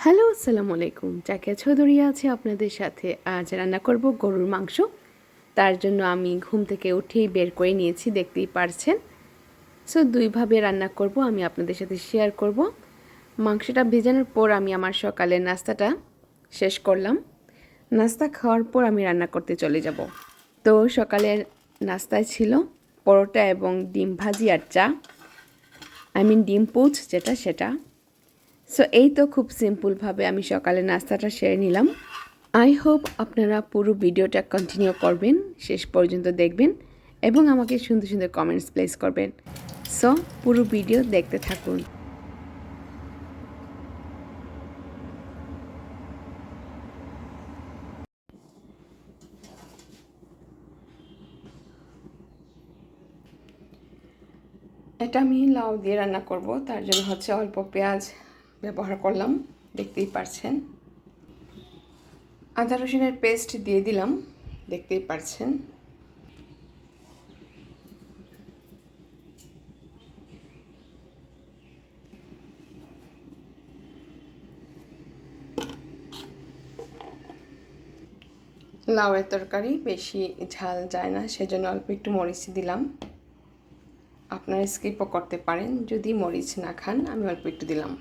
Hello, আসসালামু আলাইকুম। জাকিয়া চৌধুরী আছে আপনাদের সাথে। আজ রান্না করব গরুর মাংস। তার জন্য আমি ঘুম থেকে উঠেই বের করে নিয়েছি, দেখতেই পারছেন। সো দুইভাবে রান্না করব, আমি আপনাদের সাথে শেয়ার করব। মাংসটা ভেজানোর পর আমি আমার সকালের নাস্তাটা শেষ করলাম। নাস্তা খাওয়ার পর আমি রান্না করতে চলে যাব। তো সকালের নাস্তায় ছিল পরোটা এবং ডিম ভাজি আর চা, ডিম পোচ সেটা। সো এই তো খুব সিম্পলভাবে আমি সকালে নাস্তাটা সেরে নিলাম। আই হোপ আপনারা পুরো ভিডিওটা কন্টিনিউ করবেন, শেষ পর্যন্ত দেখবেন এবং আমাকে সুন্দর সুন্দর কমেন্টস প্লেস করবেন। সো পুরো ভিডিও দেখতে থাকুন। এটা আমি লাউ দিয়ে রান্না করব, তার জন্য অল্প পেঁয়াজ ব্যবহার করলাম, দেখতেই পারছেন। আদা রসুনের পেস্ট দিয়ে দিলাম, দেখতেই পারছেন। লাউয়ের তরকারি বেশি ঝাল যায় না, সেজন্য অল্প একটু মরিচ দিলাম। আপনারা স্কিপও করতে পারেন যদি মরিচ না খান। আমি অল্প একটু দিলাম।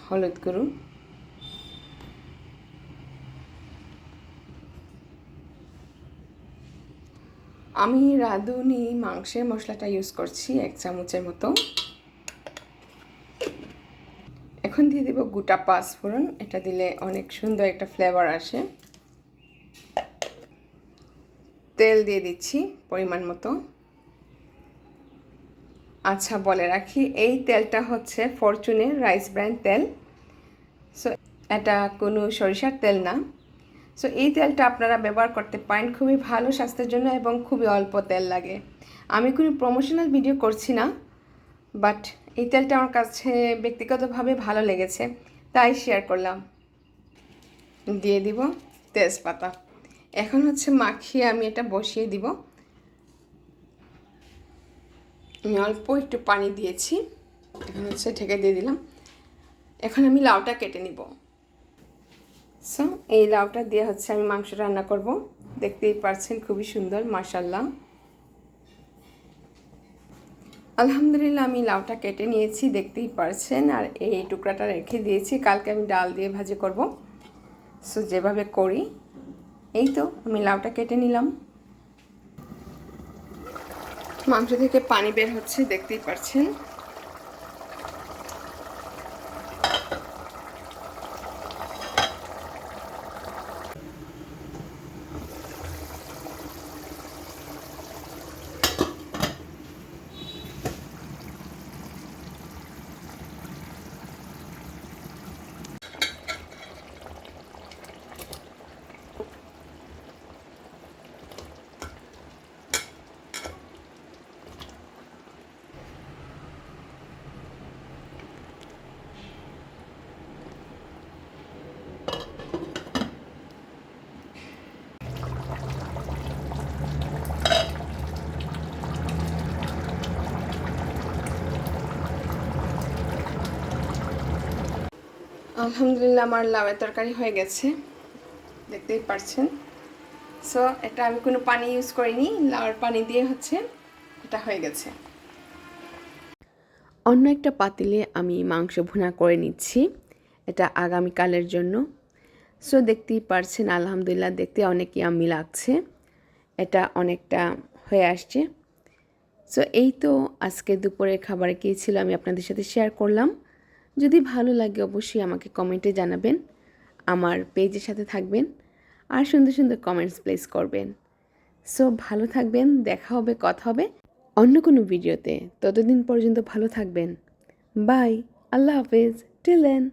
হলুদ গুঁড়ো, আমি রাঁধুনি মাংসের মশলাটা ইউজ করছি 1 চামচের মতো। এখন দিয়ে দেব গোটা পাঁচফোড়ন, এটা দিলে অনেক সুন্দর একটা ফ্লেভার আসে। তেল দিয়ে দিচ্ছি পরিমাণ মতো। আচ্ছা, বলে রাখি এই তেলটা হচ্ছে ফরচুনের রাইস ব্র্যান্ড তেল। সো এটা কোনো সরিষার তেল না। সো এই তেলটা আপনারা ব্যবহার করতে পারেন, খুবই ভালো স্বাস্থ্যের জন্য এবং খুবই অল্প তেল লাগে। আমি কোনো প্রমোশনাল ভিডিও করছি না, বাট এই তেলটা আমার কাছে ব্যক্তিগতভাবে ভালো লেগেছে, তাই শেয়ার করলাম। দিয়ে দিব তেজপাতা। এখন মাখিয়ে আমি এটা বসিয়ে দিব। আমি অল্প একটু পানি দিয়েছি, এখন ঢেকে দিয়ে দিলাম। এখন আমি লাউটা কেটে নিব। সো এই লাউটা দিয়ে আমি মাংস রান্না করব। দেখতেই পারছেন খুবই সুন্দর, মাশাআল্লাহ। আলহামদুলিল্লাহ আমি লাউটা কেটে নিয়েছি, দেখতেই পারছেন। আর এই টুকরাটা রেখে দিয়েছি, কালকে আমি ডাল দিয়ে ভাজি করব। সো যেভাবে করি, এই তো আমি লাউটা কেটে নিলাম। মাংস থেকে পানি বের হচ্ছে, দেখতেই পারছেন। আলহামদুলিল্লাহ আমার লাউয়ের তরকারি হয়ে গেছে, দেখতেই পারছেন। সো এটা আমি কোনো পানি ইউজ করিনি, লাউয়ের পানি দিয়ে এটা হয়ে গেছে। অন্য একটা পাতিলে আমি মাংস ভুনা করে নিচ্ছি, এটা আগামীকালের জন্য। সো দেখতেই পারছেন আলহামদুলিল্লাহ দেখতে অনেক ইয়াম্মি লাগছে, এটা অনেকটা হয়ে আসছে। সো এই তো আজকে দুপুরের খাবারে কী ছিল আমি আপনাদের সাথে শেয়ার করলাম। যদি ভালো লাগে অবশ্যই আমাকে কমেন্টে জানাবেন, আমার পেজের সাথে থাকবেন আর সুন্দর সুন্দর কমেন্টস প্লেস করবেন। সো ভালো থাকবেন, দেখা হবে, কথা হবে অন্য কোনো ভিডিওতে। ততদিন পর্যন্ত ভালো থাকবেন। বাই, আল্লাহ হাফেজ, টিল দেন।